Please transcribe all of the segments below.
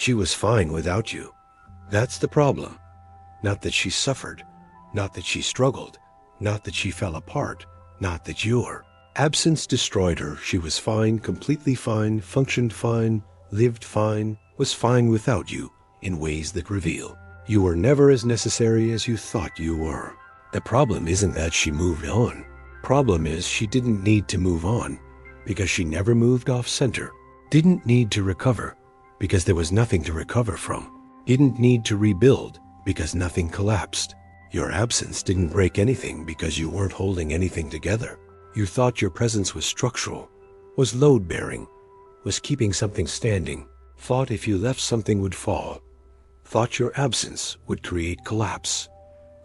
She was fine without you. That's the problem. Not that she suffered, not that she struggled, not that she fell apart, not that your absence destroyed her. She was fine, completely fine, functioned fine, lived fine, was fine without you in ways that reveal you were never as necessary as you thought you were. The problem isn't that she moved on. Problem is she didn't need to move on because she never moved off center. Didn't need to recover because there was nothing to recover from. Didn't need to rebuild because nothing collapsed. Your absence didn't break anything because you weren't holding anything together. You thought your presence was structural, was load-bearing, was keeping something standing, thought if you left something would fall, thought your absence would create collapse,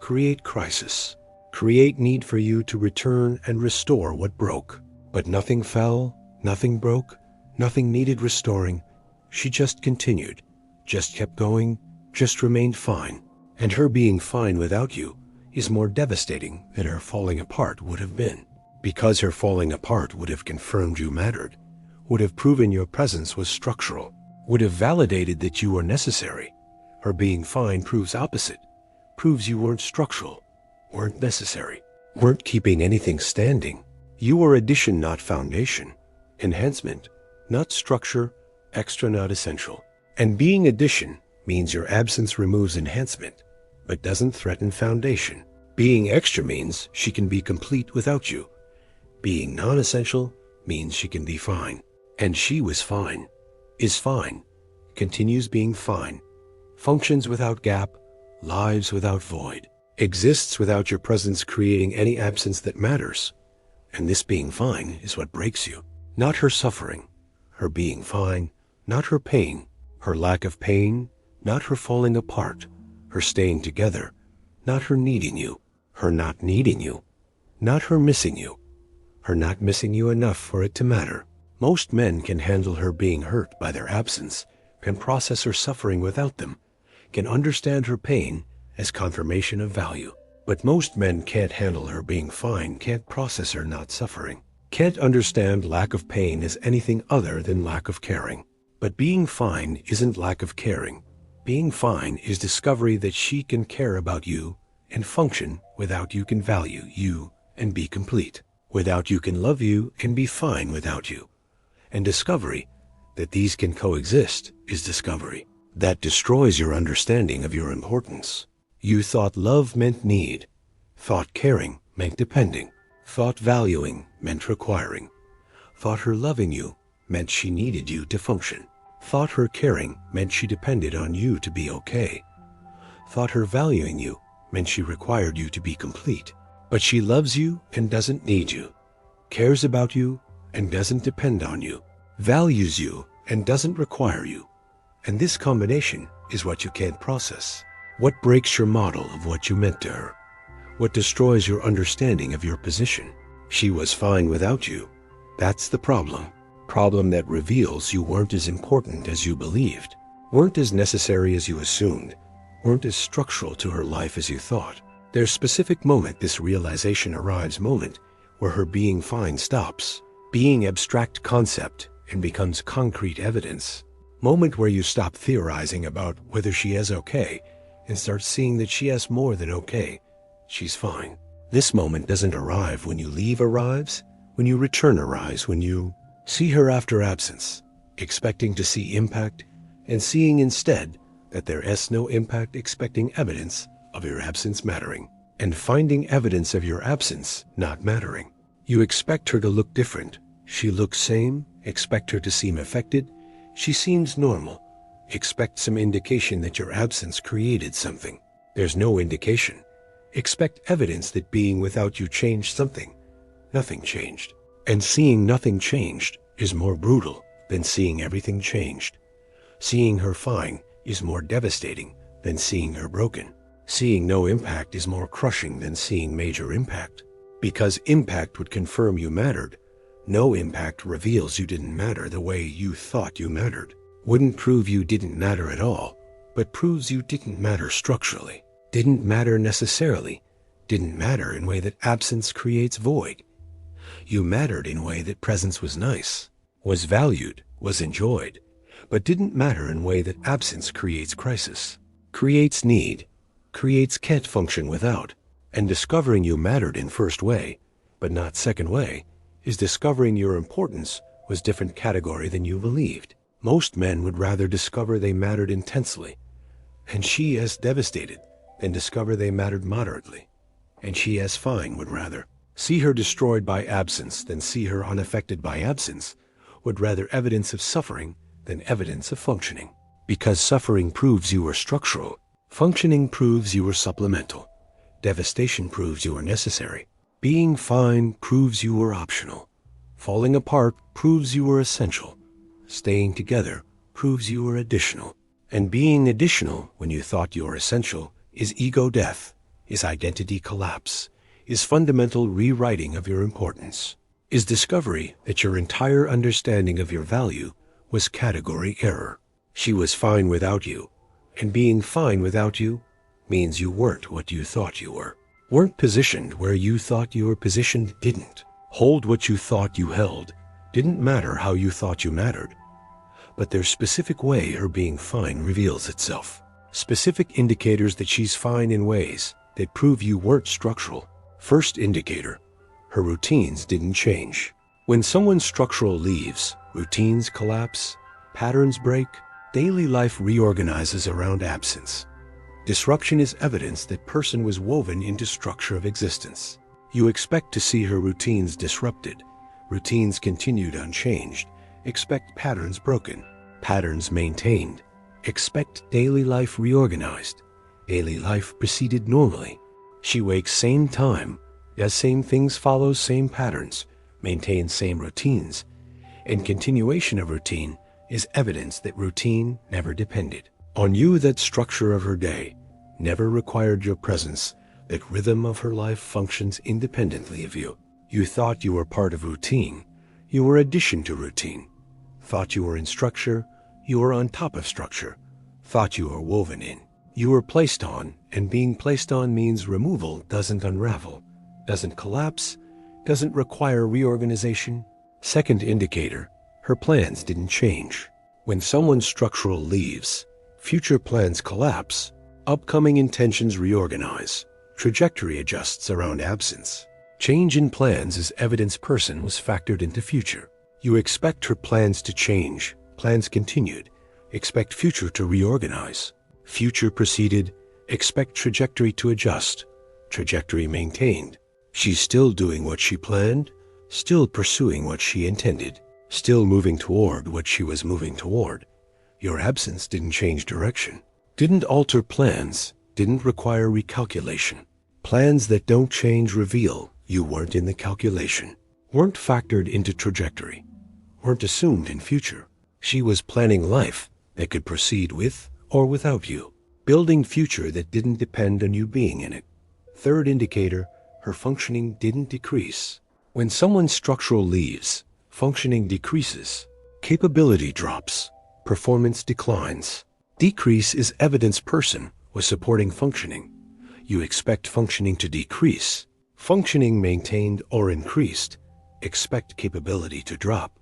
create crisis, create need for you to return and restore what broke. But nothing fell, nothing broke, nothing needed restoring. She just continued, just kept going, just remained fine. And her being fine without you is more devastating than her falling apart would have been. Because her falling apart would have confirmed you mattered, would have proven your presence was structural, would have validated that you were necessary. Her being fine proves opposite, proves you weren't structural, weren't necessary, weren't keeping anything standing. You were addition, not foundation, enhancement, not structure, extra, not essential. And being addition means your absence removes enhancement, but doesn't threaten foundation. Being extra means she can be complete without you. Being non-essential means she can be fine. And she was fine, is fine, continues being fine, functions without gap, lives without void, exists without your presence creating any absence that matters. And this being fine is what breaks you. Not her suffering, her being fine, not her pain, her lack of pain, not her falling apart, her staying together, not her needing you, her not needing you, not her missing you, her not missing you enough for it to matter. Most men can handle her being hurt by their absence, can process her suffering without them, can understand her pain as confirmation of value. But most men can't handle her being fine, can't process her not suffering, can't understand lack of pain as anything other than lack of caring. But being fine isn't lack of caring. Being fine is discovery that she can care about you and function without you, can value you and be complete. Without you, can love you and be fine without you. And discovery that these can coexist is discovery that destroys your understanding of your importance. You thought love meant need, thought caring meant depending, thought valuing meant requiring, thought her loving you meant she needed you to function, thought her caring meant she depended on you to be okay, thought her valuing you meant she required you to be complete. But she loves you and doesn't need you, cares about you and doesn't depend on you, values you and doesn't require you. And this combination is what you can't process. What breaks your model of what you meant to her? What destroys your understanding of your position? She was fine without you. That's the problem. Problem that reveals you weren't as important as you believed, weren't as necessary as you assumed, weren't as structural to her life as you thought. There's specific moment this realization arrives, moment where her being fine stops being abstract concept and becomes concrete evidence. Moment where you stop theorizing about whether she is okay and start seeing that she has more than okay. She's fine. This moment doesn't arrive when you leave, arrives when you return, arrives when you see her after absence, expecting to see impact and seeing instead that there is no impact, expecting evidence of your absence mattering, and finding evidence of your absence not mattering. You expect her to look different. She looks same. Expect her to seem affected. She seems normal. Expect some indication that your absence created something. There's no indication. Expect evidence that being without you changed something. Nothing changed. And seeing nothing changed is more brutal than seeing everything changed. Seeing her fine is more devastating than seeing her broken. Seeing no impact is more crushing than seeing major impact. Because impact would confirm you mattered. No impact reveals you didn't matter the way you thought you mattered. Wouldn't prove you didn't matter at all, but proves you didn't matter structurally. Didn't matter necessarily. Didn't matter in a way that absence creates void. You mattered in a way that presence was nice, was valued, was enjoyed, but didn't matter in a way that absence creates crisis, creates need, creates can't function without. And discovering you mattered in first way, but not second way, is discovering your importance was different category than you believed. Most men would rather discover they mattered intensely, and she as devastated, than discover they mattered moderately, and she as fine would rather see her destroyed by absence than see her unaffected by absence, would rather evidence of suffering than evidence of functioning. Because suffering proves you are structural, functioning proves you are supplemental. Devastation proves you are necessary. Being fine proves you are optional. Falling apart proves you are essential. Staying together proves you are additional. And being additional when you thought you are essential is ego death, is identity collapse, is fundamental rewriting of your importance, is discovery that your entire understanding of your value was category error. She was fine without you, and being fine without you means you weren't what you thought you were. Weren't positioned where you thought you were positioned, didn't hold what you thought you held, didn't matter how you thought you mattered. But there's specific way her being fine reveals itself. Specific indicators that she's fine in ways that prove you weren't structural. First indicator, her routines didn't change. When someone's structural leaves, routines collapse, patterns break, daily life reorganizes around absence. Disruption is evidence that person was woven into structure of existence. You expect to see her routines disrupted, routines continued unchanged, expect patterns broken, patterns maintained, expect daily life reorganized, daily life proceeded normally. She wakes same time, does same things, follows same patterns, maintains same routines, and continuation of routine is evidence that routine never depended on you, that structure of her day never required your presence, that rhythm of her life functions independently of you. You thought you were part of routine, you were addition to routine. Thought you were in structure, you were on top of structure. Thought you were woven in, you were placed on, and being placed on means removal doesn't unravel, doesn't collapse, doesn't require reorganization. Second indicator, her plans didn't change. When someone's structural leaves, future plans collapse, upcoming intentions reorganize, trajectory adjusts around absence. Change in plans is evidence person was factored into future. You expect her plans to change, plans continued, expect future to reorganize. Future proceeded, expect trajectory to adjust, trajectory maintained. She's still doing what she planned, still pursuing what she intended, still moving toward what she was moving toward. Your absence didn't change direction, didn't alter plans, didn't require recalculation. Plans that don't change reveal you weren't in the calculation, weren't factored into trajectory, weren't assumed in future. She was planning life that could proceed with or without you, building future that didn't depend on you being in it. Third indicator, her functioning didn't decrease. When someone's structural leaves, functioning decreases, capability drops, performance declines. Decrease is evidence person was supporting functioning. You expect functioning to decrease. Functioning maintained or increased. Expect capability to drop.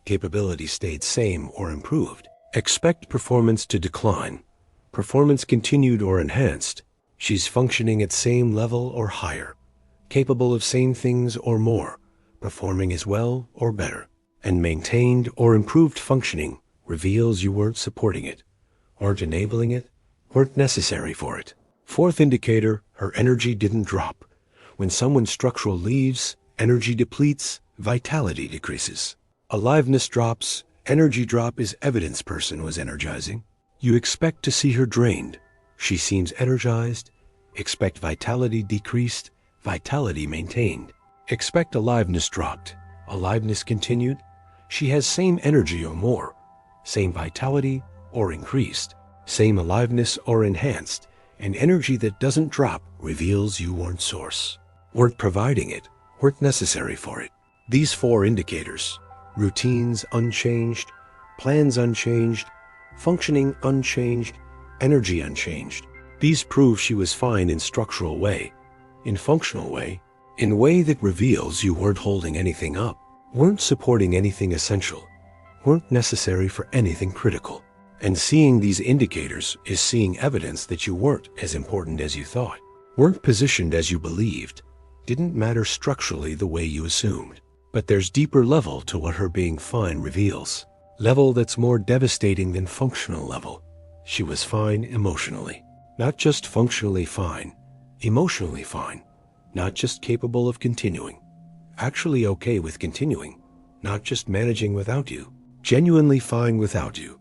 Capability stayed same or improved. Expect performance to decline. Performance continued or enhanced. She's functioning at same level or higher. Capable of same things or more. Performing as well or better. And maintained or improved functioning reveals you weren't supporting it, weren't enabling it, weren't necessary for it. Fourth indicator, her energy didn't drop. When someone's structural leaves, energy depletes, vitality decreases. Aliveness drops, energy drop is evidence person was energizing. You expect to see her drained. She seems energized. Expect vitality decreased, vitality maintained. Expect aliveness dropped, aliveness continued. She has same energy or more, same vitality or increased, same aliveness or enhanced. And energy that doesn't drop reveals you weren't source, weren't providing it, weren't necessary for it. These four indicators, routines unchanged, plans unchanged, functioning unchanged, energy unchanged. These prove she was fine in structural way, in functional way, in way that reveals you weren't holding anything up, weren't supporting anything essential, weren't necessary for anything critical. And seeing these indicators is seeing evidence that you weren't as important as you thought, weren't positioned as you believed, didn't matter structurally the way you assumed. But there's deeper level to what her being fine reveals. Level that's more devastating than functional level. She was fine emotionally. Not just functionally fine, emotionally fine. Not just capable of continuing. Actually okay with continuing. Not just managing without you. Genuinely fine without you.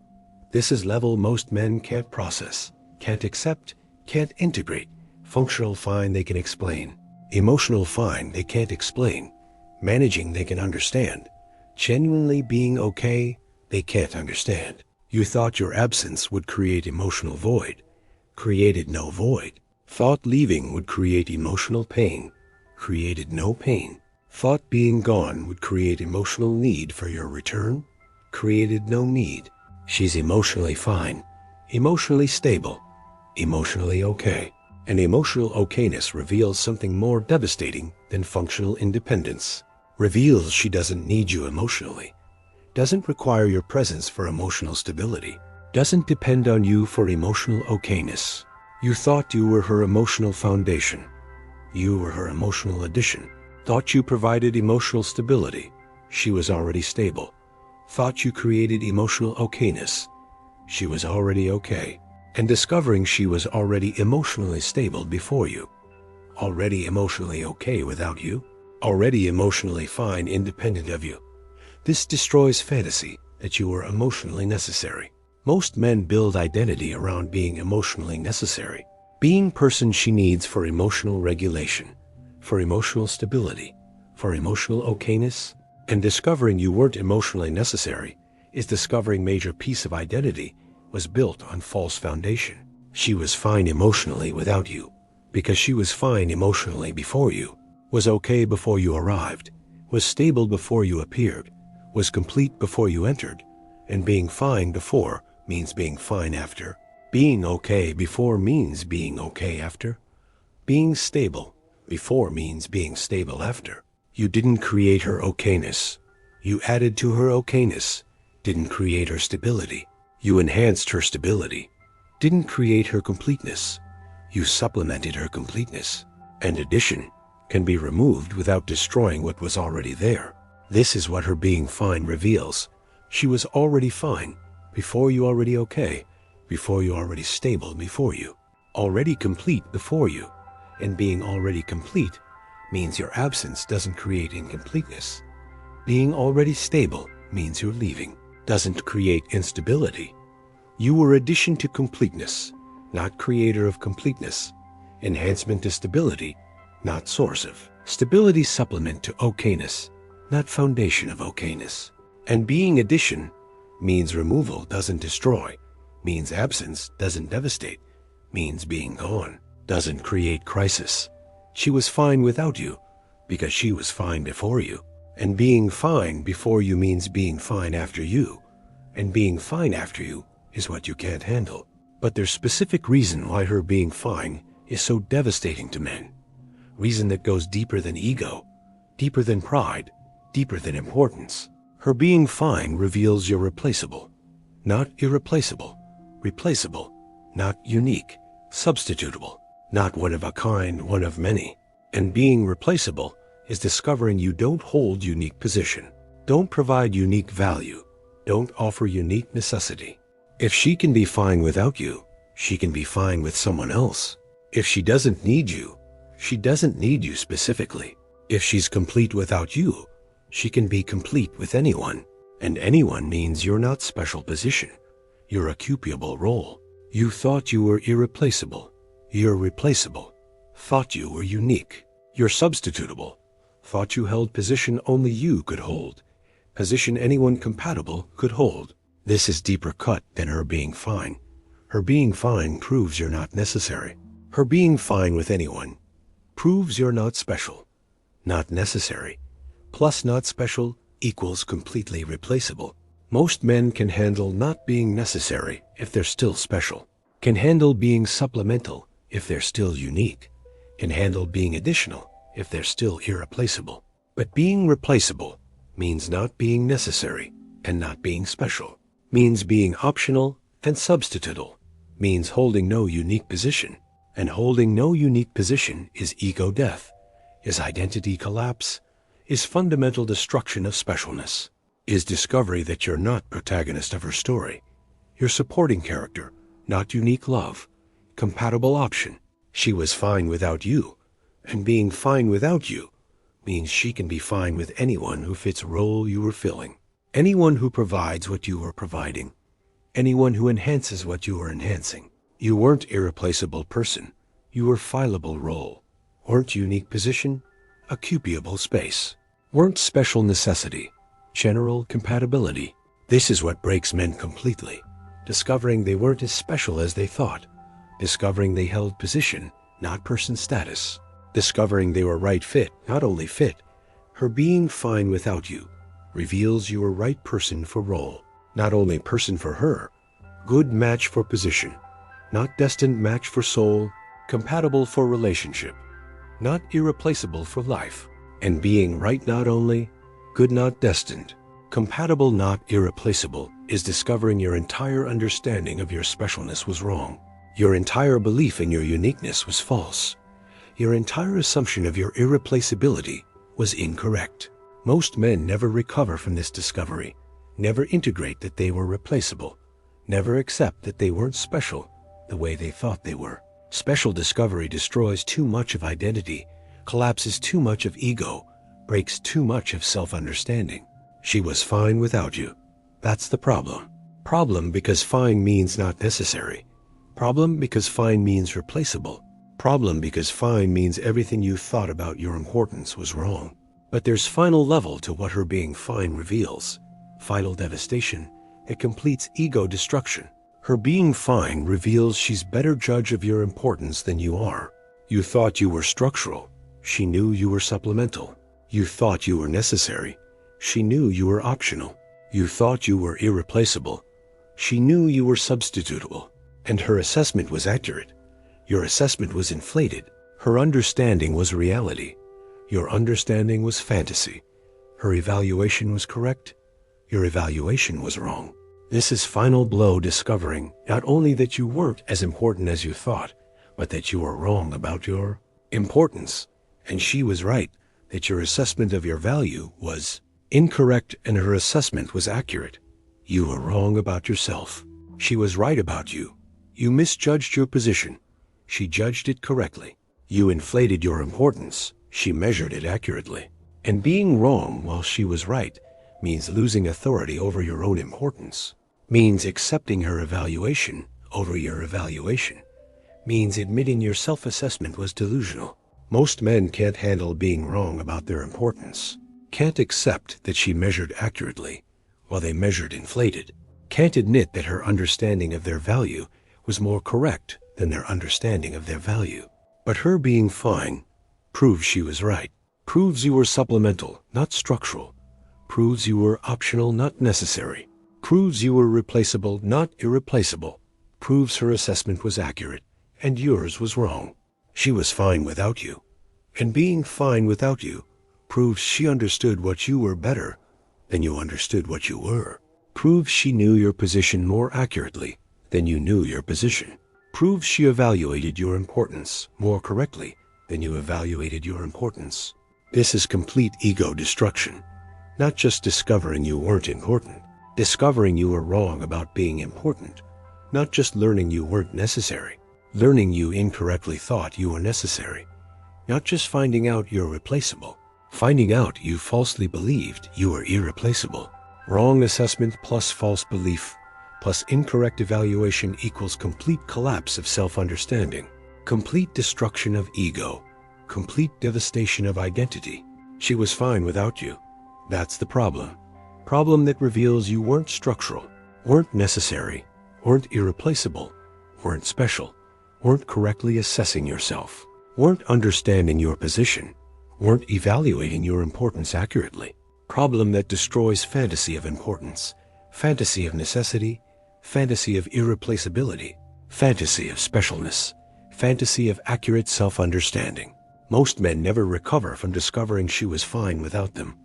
This is level most men can't process, can't accept, can't integrate. Functional fine they can explain. Emotional fine they can't explain. Managing they can understand. Genuinely being okay, they can't understand. You thought your absence would create emotional void. Created no void. Thought leaving would create emotional pain. Created no pain. Thought being gone would create emotional need for your return. Created no need. She's emotionally fine, emotionally stable, emotionally okay. And emotional okayness reveals something more devastating than functional independence. Reveals she doesn't need you emotionally, doesn't require your presence for emotional stability, doesn't depend on you for emotional okayness. You thought you were her emotional foundation. You were her emotional addition. Thought you provided emotional stability. She was already stable. Thought you created emotional okayness. She was already okay. And discovering she was already emotionally stable before you. Already emotionally okay without you. Already emotionally fine independent of you. This destroys fantasy that you were emotionally necessary. Most men build identity around being emotionally necessary. Being person she needs for emotional regulation, for emotional stability, for emotional okayness. And discovering you weren't emotionally necessary is discovering major piece of identity was built on false foundation. She was fine emotionally without you, because she was fine emotionally before you, was okay before you arrived, was stable before you appeared, was complete before you entered, and being fine before means being fine after. Being okay before means being okay after. Being stable before means being stable after. You didn't create her okayness. You added to her okayness. Didn't create her stability. You enhanced her stability. Didn't create her completeness. You supplemented her completeness. And addition can be removed without destroying what was already there. This is what her being fine reveals. She was already fine before you already okay, before you already stable before you, already complete before you. And being already complete means your absence doesn't create incompleteness. Being already stable means you're leaving, doesn't create instability. You were addition to completeness, not creator of completeness. Enhancement to stability, not source of. Stability supplement to okayness, not foundation of okayness. And being addition means removal doesn't destroy, means absence doesn't devastate, means being gone doesn't create crisis. She was fine without you because she was fine before you. And being fine before you means being fine after you. And being fine after you is what you can't handle. But there's specific reason why her being fine is so devastating to men. Reason that goes deeper than ego, deeper than pride, deeper than importance. Her being fine reveals you're replaceable. Not irreplaceable. Replaceable. Not unique. Substitutable. Not one of a kind, one of many. And being replaceable is discovering you don't hold unique position, don't provide unique value, don't offer unique necessity. If she can be fine without you, she can be fine with someone else. If she doesn't need you, she doesn't need you specifically. If she's complete without you, she can be complete with anyone. And anyone means you're not special position. You're a cupable role. You thought you were irreplaceable. You're replaceable. Thought you were unique. You're substitutable. Thought you held position only you could hold. Position anyone compatible could hold. This is deeper cut than her being fine. Her being fine proves you're not necessary. Her being fine with anyone proves you're not special, not necessary. Plus not special equals completely replaceable. Most men can handle not being necessary if they're still special, can handle being supplemental if they're still unique, can handle being additional if they're still irreplaceable. But being replaceable means not being necessary, and not being special, means being optional and substitutable, means holding no unique position, and holding no unique position is ego death, is identity collapse, is fundamental destruction of specialness, is discovery that you're not protagonist of her story, you're supporting character, not unique love, compatible option. She was fine without you, and being fine without you means she can be fine with anyone who fits a role you were filling, anyone who provides what you were providing, anyone who enhances what you were enhancing. You weren't irreplaceable person, you were fileable role, weren't unique position, occupiable space, weren't special necessity, general compatibility. This is what breaks men completely, discovering they weren't as special as they thought, discovering they held position, not person status, discovering they were right fit, not only fit. Her being fine without you reveals you were right person for role, not only person for her, good match for position, not destined match for soul, compatible for relationship, not irreplaceable for life, and being right not only, good not destined, compatible not irreplaceable, is discovering your entire understanding of your specialness was wrong. Your entire belief in your uniqueness was false. Your entire assumption of your irreplaceability was incorrect. Most men never recover from this discovery, never integrate that they were replaceable, never accept that they weren't special the way they thought they were. Special discovery destroys too much of identity, collapses too much of ego, breaks too much of self-understanding. She was fine without you. That's the problem. Problem because fine means not necessary. Problem because fine means replaceable. Problem because fine means everything you thought about your importance was wrong. But there's final level to what her being fine reveals. Final devastation. It completes ego destruction. Her being fine reveals she's better judge of your importance than you are. You thought you were structural. She knew you were supplemental. You thought you were necessary. She knew you were optional. You thought you were irreplaceable. She knew you were substitutable. And her assessment was accurate. Your assessment was inflated. Her understanding was reality. Your understanding was fantasy. Her evaluation was correct. Your evaluation was wrong. This is final blow discovering not only that you weren't as important as you thought, but that you were wrong about your importance. And she was right that your assessment of your value was incorrect and her assessment was accurate. You were wrong about yourself. She was right about you. You misjudged your position. She judged it correctly. You inflated your importance. She measured it accurately. And being wrong while she was right means losing authority over your own importance, means accepting her evaluation over your evaluation, means admitting your self-assessment was delusional. Most men can't handle being wrong about their importance, can't accept that she measured accurately while they measured inflated, can't admit that her understanding of their value was more correct than their understanding of their value. But her being fine proves she was right, proves you were supplemental, not structural, proves you were optional, not necessary, proves you were replaceable, not irreplaceable, proves her assessment was accurate and yours was wrong. She was fine without you. And being fine without you proves she understood what you were better than you understood what you were, proves she knew your position more accurately than you knew your position, proves she evaluated your importance more correctly than you evaluated your importance. This is complete ego destruction, not just discovering you weren't important, discovering you were wrong about being important, not just learning you weren't necessary, learning you incorrectly thought you were necessary, not just finding out you're replaceable, finding out you falsely believed you were irreplaceable. Wrong assessment plus false belief plus incorrect evaluation equals complete collapse of self-understanding, complete destruction of ego, complete devastation of identity. She was fine without you. That's the problem. Problem that reveals you weren't structural, weren't necessary, weren't irreplaceable, weren't special, weren't correctly assessing yourself, weren't understanding your position, weren't evaluating your importance accurately. Problem that destroys fantasy of importance, fantasy of necessity, fantasy of irreplaceability, fantasy of specialness, fantasy of accurate self-understanding. Most men never recover from discovering she was fine without them,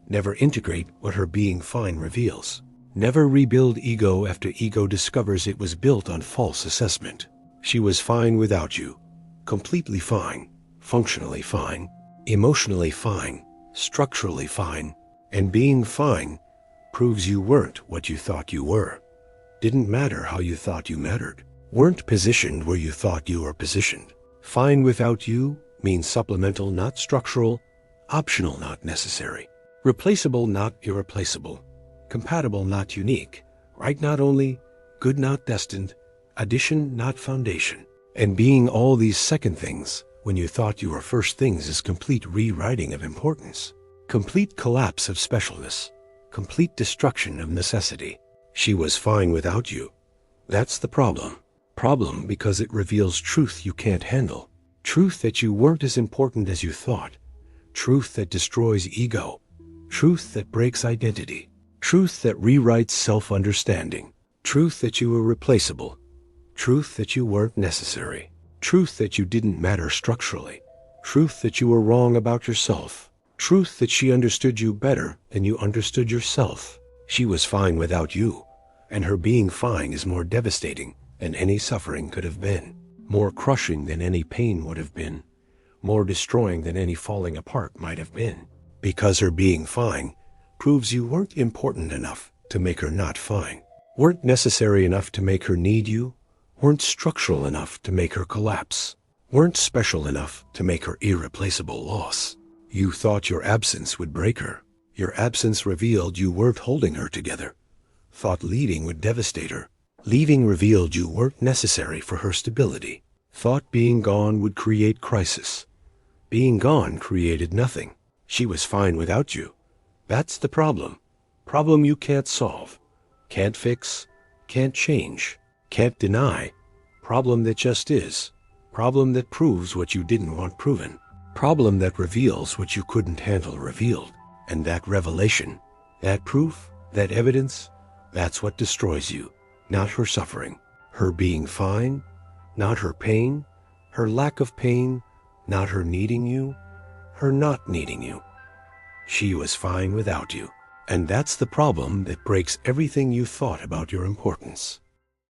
Never integrate what her being fine reveals. Never rebuild ego after ego discovers it was built on false assessment. She was fine without you. Completely fine. Functionally fine. Emotionally fine. Structurally fine. And being fine proves you weren't what you thought you were. Didn't matter how you thought you mattered. Weren't positioned where you thought you were positioned. Fine without you means supplemental, not structural. Optional, not necessary. Replaceable, not irreplaceable. Compatible, not unique. Right, not only. Good, not destined. Addition, not foundation. And being all these second things when you thought you were first things is complete rewriting of importance. Complete collapse of specialness. Complete destruction of necessity. She was fine without you. That's the problem. Problem because it reveals truth you can't handle. Truth that you weren't as important as you thought. Truth that destroys ego. Truth that breaks identity. Truth that rewrites self-understanding. Truth that you were replaceable. Truth that you weren't necessary. Truth that you didn't matter structurally. Truth that you were wrong about yourself. Truth that she understood you better than you understood yourself. She was fine without you, and her being fine is more devastating than any suffering could have been, more crushing than any pain would have been, more destroying than any falling apart might have been, because her being fine proves you weren't important enough to make her not fine, weren't necessary enough to make her need you, weren't structural enough to make her collapse, weren't special enough to make her irreplaceable loss. You thought your absence would break her. Your absence revealed you weren't holding her together. Thought leaving would devastate her. Leaving revealed you weren't necessary for her stability. Thought being gone would create crisis. Being gone created nothing. She was fine without you. That's the problem. Problem you can't solve, can't fix, can't change, can't deny. Problem that just is. Problem that proves what you didn't want proven. Problem that reveals what you couldn't handle revealed. And that revelation, that proof, that evidence, that's what destroys you. Not her suffering, her being fine, not her pain, her lack of pain, not her needing you, her not needing you. She was fine without you. And that's the problem that breaks everything you thought about your importance.